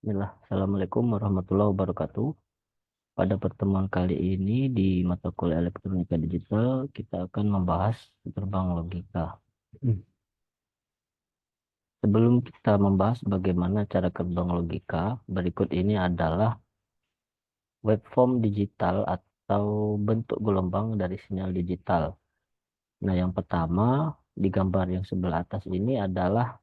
Bismillah. Assalamualaikum warahmatullahi wabarakatuh. Pada pertemuan kali ini di mata kuliah elektronika digital, kita akan membahas gerbang logika. Hmm. Sebelum kita membahas bagaimana cara gerbang logika, berikut ini adalah waveform digital atau bentuk gelombang dari sinyal digital. Nah, yang pertama di gambar yang sebelah atas ini adalah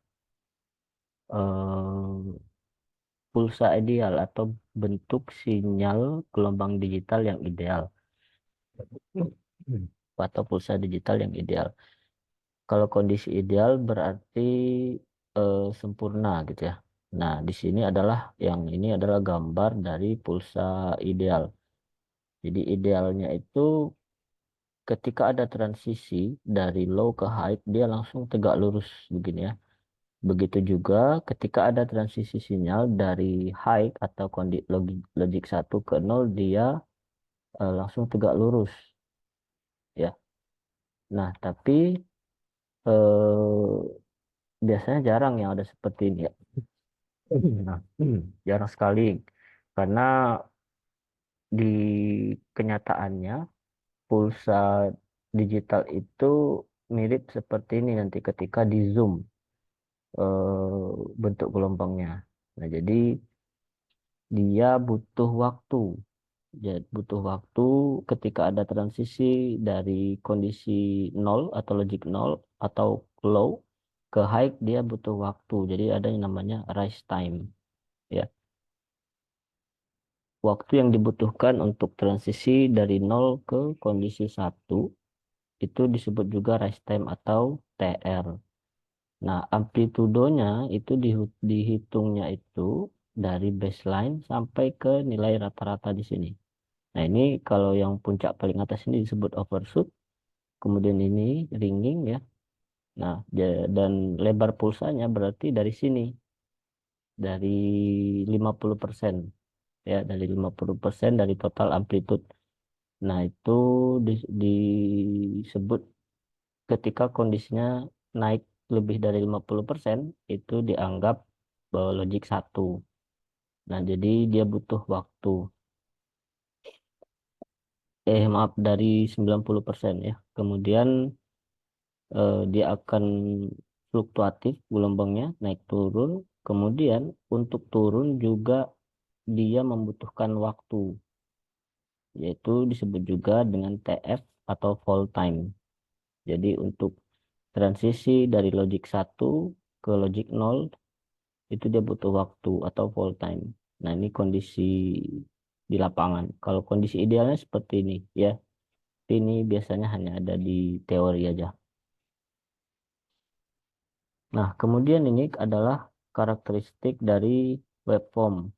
pulsa ideal atau bentuk sinyal gelombang digital yang ideal. Hmm. Atau pulsa digital yang ideal. Kalau kondisi ideal berarti sempurna gitu ya. Nah, di sini adalah yang ini adalah gambar dari pulsa ideal. Jadi idealnya itu ketika ada transisi dari low ke high, dia langsung tegak lurus begini ya. Begitu juga ketika ada transisi sinyal dari high atau logik 1 ke 0, dia langsung tegak lurus ya. Nah, tapi eh, biasanya jarang yang ada seperti ini ya. Nah, jarang sekali karena di kenyataannya pulsa digital itu mirip seperti ini nanti ketika di zoom bentuk gelombangnya. Nah, jadi dia butuh waktu. Jadi butuh waktu ketika ada transisi dari kondisi nol atau logik nol atau low ke high, dia butuh waktu. Jadi ada yang namanya rise time ya. Waktu yang dibutuhkan untuk transisi dari nol ke kondisi satu itu disebut juga rise time atau TR. Nah, amplitudonya itu dihitungnya itu dari baseline sampai ke nilai rata-rata di sini. Nah, ini kalau yang puncak paling atas ini disebut overshoot, kemudian ini ringing ya. Nah, dan lebar pulsanya berarti dari sini, dari 50%. Ya, dari 50% dari total amplitude. Nah, itu disebut ketika kondisinya naik lebih dari 50%, itu dianggap logik satu. Nah, jadi dia butuh waktu. Maaf, dari 90% ya. Kemudian dia akan fluktuatif gelombangnya, naik turun. Kemudian untuk turun juga dia membutuhkan waktu, yaitu disebut juga dengan TF atau fall time. Jadi untuk transisi dari logik satu ke logik nol itu dia butuh waktu atau full time. Nah, ini kondisi di lapangan. Kalau kondisi idealnya seperti ini ya. Tapi ini biasanya hanya ada di teori aja. Nah, kemudian ini adalah karakteristik dari waveform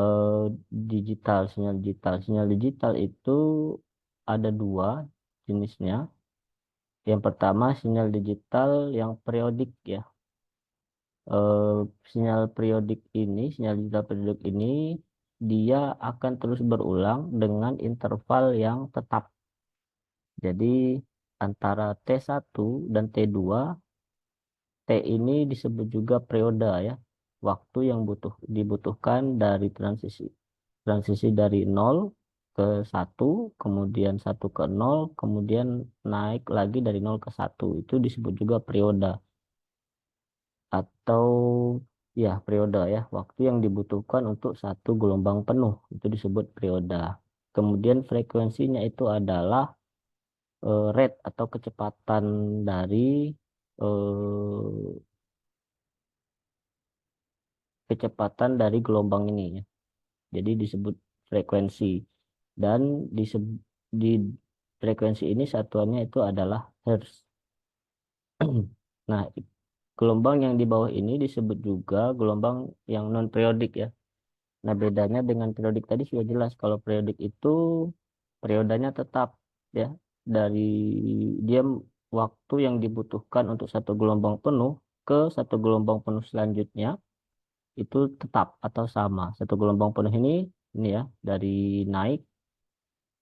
eh, digital, sinyal digital. Sinyal digital itu ada dua jenisnya. Yang pertama sinyal digital yang periodik ya. eh, Sinyal digital periodik ini dia akan terus berulang dengan interval yang tetap. Jadi antara T1 dan T2, T ini disebut juga periode ya. Waktu yang dibutuhkan dari transisi dari nol ke satu, kemudian satu ke nol, kemudian naik lagi dari nol ke satu. Itu disebut juga periode. Atau ya periode ya, waktu yang dibutuhkan untuk satu gelombang penuh itu disebut periode. Kemudian frekuensinya itu adalah rate atau eh, kecepatan dari gelombang ini ya. Jadi disebut frekuensi dan di frekuensi ini satuannya itu adalah hertz. Nah, gelombang yang di bawah ini disebut juga gelombang yang non periodik ya. Nah, bedanya dengan periodik tadi sudah jelas. Kalau periodik itu periodenya tetap ya. Dari dia waktu yang dibutuhkan untuk satu gelombang penuh ke satu gelombang penuh selanjutnya itu tetap atau sama. Satu gelombang penuh ini ya, dari naik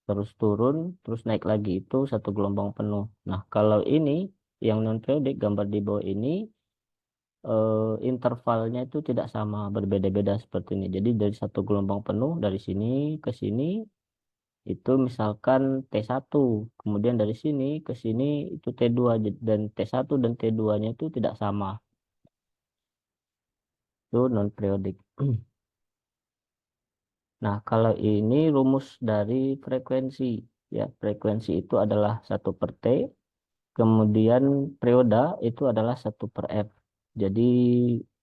terus turun terus naik lagi itu satu gelombang penuh. Nah, kalau ini yang non periodik gambar di bawah ini intervalnya itu tidak sama, berbeda-beda seperti ini. Jadi dari satu gelombang penuh dari sini ke sini itu misalkan T1, kemudian dari sini ke sini itu T2, dan T1 dan T2-nya itu tidak sama. Itu non periodik. Nah, kalau ini rumus dari frekuensi, ya frekuensi itu adalah 1/T, kemudian periode itu adalah 1/F. Jadi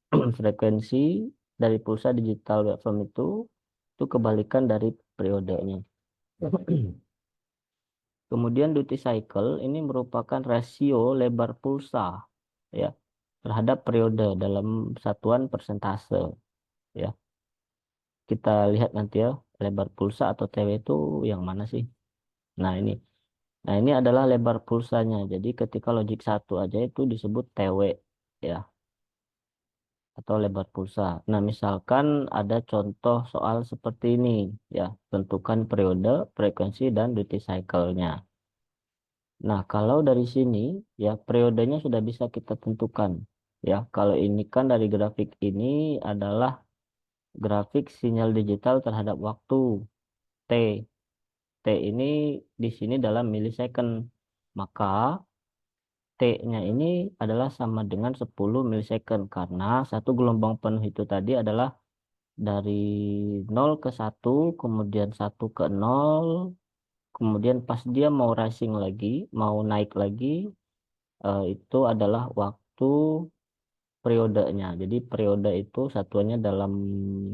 frekuensi dari pulsa digital waveform itu kebalikan dari periodenya. Kemudian duty cycle ini merupakan rasio lebar pulsa, ya, terhadap periode dalam satuan persentase, ya. Kita lihat nanti ya, lebar pulsa atau TW itu yang mana sih? Nah, ini. Nah, ini adalah lebar pulsanya. Jadi ketika logik 1 aja itu disebut TW, ya, atau lebar pulsa. Nah, misalkan ada contoh soal seperti ini, ya, tentukan periode, frekuensi, dan duty cycle-nya. Nah, kalau dari sini, ya, periodenya sudah bisa kita tentukan. Ya, kalau ini kan dari grafik ini adalah grafik sinyal digital terhadap waktu T. T ini di sini dalam milisecond. Maka T-nya ini adalah sama dengan 10 milisecond karena satu gelombang penuh itu tadi adalah dari 0 ke 1, kemudian 1 ke 0, kemudian pas dia mau rising lagi, mau naik lagi, itu adalah waktu periodenya. Jadi periode itu satuannya dalam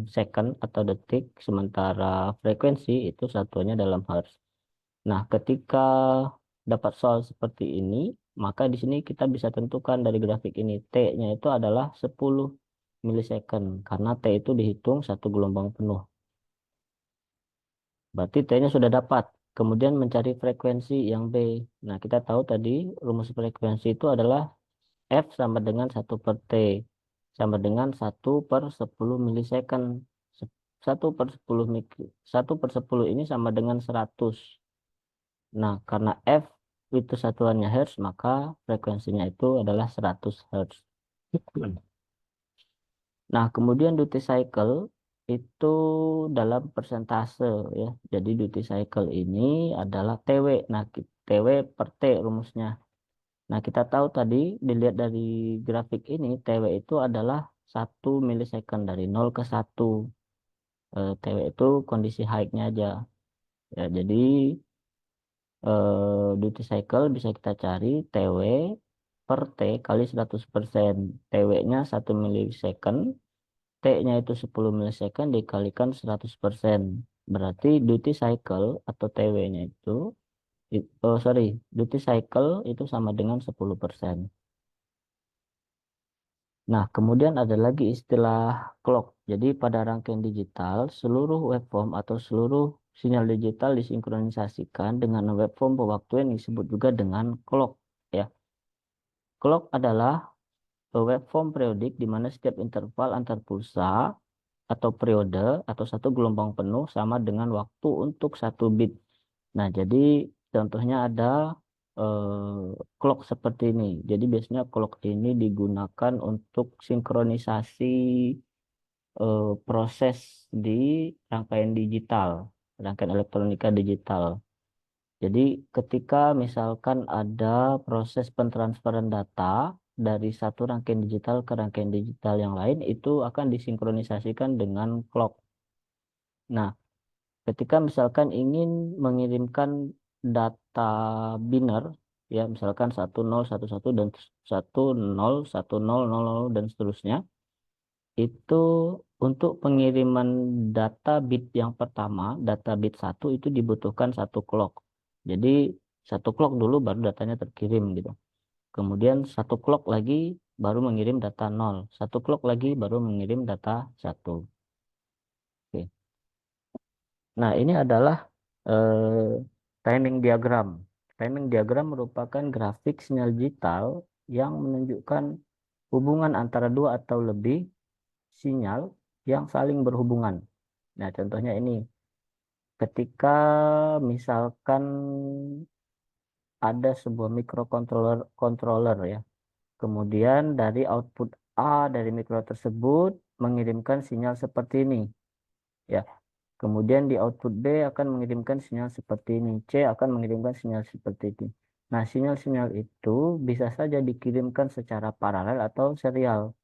second atau detik, sementara frekuensi itu satuannya dalam hertz. Nah, ketika dapat soal seperti ini, maka di sini kita bisa tentukan dari grafik ini T-nya itu adalah 10 milisecond karena T itu dihitung satu gelombang penuh. Berarti T-nya sudah dapat. Kemudian mencari frekuensi yang B. Nah, kita tahu tadi rumus frekuensi itu adalah F sama dengan 1/T sama dengan 1/10 milisecond. 1/10 ini sama dengan 100. Nah, karena F itu satuannya Hertz, maka frekuensinya itu adalah 100 Hertz. Nah, kemudian duty cycle itu dalam persentase, ya. Jadi duty cycle ini adalah TW. Nah, TW per T rumusnya. Nah, kita tahu tadi dilihat dari grafik ini TW itu adalah 1 milisecond dari 0 ke 1. TW itu kondisi high-nya aja. Ya, jadi duty cycle bisa kita cari TW per T kali 100%. TW-nya 1 milisecond, T-nya itu 10 milisecond dikalikan 100%. Berarti duty cycle atau TW-nya itu, oh sorry, duty cycle itu sama dengan 10%. Nah, kemudian ada lagi istilah clock. Jadi pada rangkaian digital, seluruh waveform atau seluruh sinyal digital disinkronisasikan dengan waveform pewaktuan yang disebut juga dengan clock. Ya, clock adalah waveform periodik di mana setiap interval antar pulsa atau periode atau satu gelombang penuh sama dengan waktu untuk satu bit. Nah, jadi contohnya ada clock seperti ini. Jadi biasanya clock ini digunakan untuk sinkronisasi proses di rangkaian digital, rangkaian elektronika digital. Jadi ketika misalkan ada proses pentransferan data dari satu rangkaian digital ke rangkaian digital yang lain, itu akan disinkronisasikan dengan clock. Nah, ketika misalkan ingin mengirimkan data biner, ya misalkan 1011 dan 101000 dan seterusnya, itu untuk pengiriman data bit yang pertama, data bit 1 itu dibutuhkan satu clock. Jadi satu clock dulu baru datanya terkirim gitu. Kemudian satu clock lagi baru mengirim data 0. Satu clock lagi baru mengirim data 1. Oke. Nah, ini adalah timing diagram. Timing diagram merupakan grafik sinyal digital yang menunjukkan hubungan antara dua atau lebih sinyal yang saling berhubungan. Nah, contohnya ini, ketika misalkan ada sebuah microcontroller controller ya, kemudian dari output A dari mikro tersebut mengirimkan sinyal seperti ini. Ya, kemudian di output B akan mengirimkan sinyal seperti ini. C akan mengirimkan sinyal seperti ini. Nah, sinyal-sinyal itu bisa saja dikirimkan secara paralel atau serial.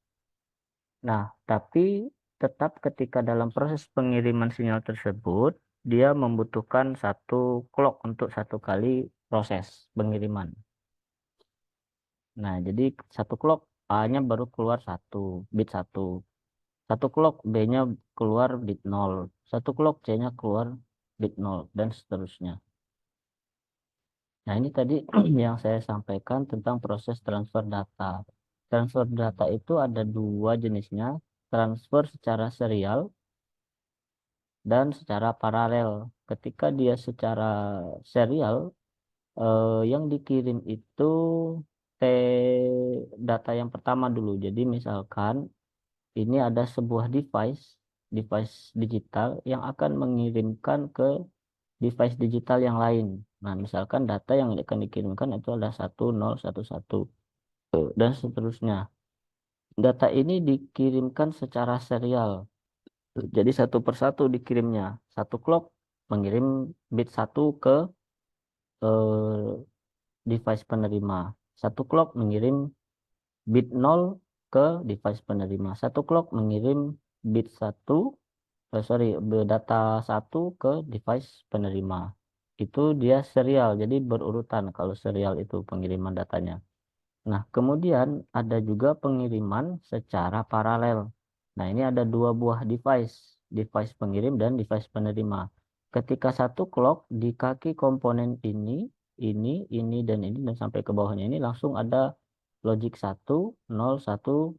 Nah, tapi tetap ketika dalam proses pengiriman sinyal tersebut, dia membutuhkan satu clock untuk satu kali proses pengiriman. Nah, jadi satu clock A-nya baru keluar satu, bit satu. Satu clock B-nya keluar bit 0. Satu clock C-nya keluar bit 0, dan seterusnya. Nah, ini tadi yang saya sampaikan tentang proses transfer data. Transfer data itu ada dua jenisnya, transfer secara serial dan secara paralel. Ketika dia secara serial, yang dikirim itu T data yang pertama dulu. Jadi misalkan ini ada sebuah device digital yang akan mengirimkan ke device digital yang lain. Nah, misalkan data yang akan dikirimkan itu adalah 1011 dan seterusnya. Data ini dikirimkan secara serial. Jadi satu persatu dikirimnya. Satu clock mengirim bit satu ke device penerima. Satu clock mengirim bit 0 ke device penerima. Satu clock mengirim bit satu, data satu ke device penerima. Itu dia serial, jadi berurutan kalau serial itu pengiriman datanya. Nah, kemudian ada juga pengiriman secara paralel. Nah, ini ada dua buah device pengirim dan device penerima. Ketika satu clock di kaki komponen ini, dan ini, dan sampai ke bawahnya ini langsung ada logic 1, 0, 1,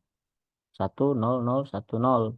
1, 0, 0, 1, 0.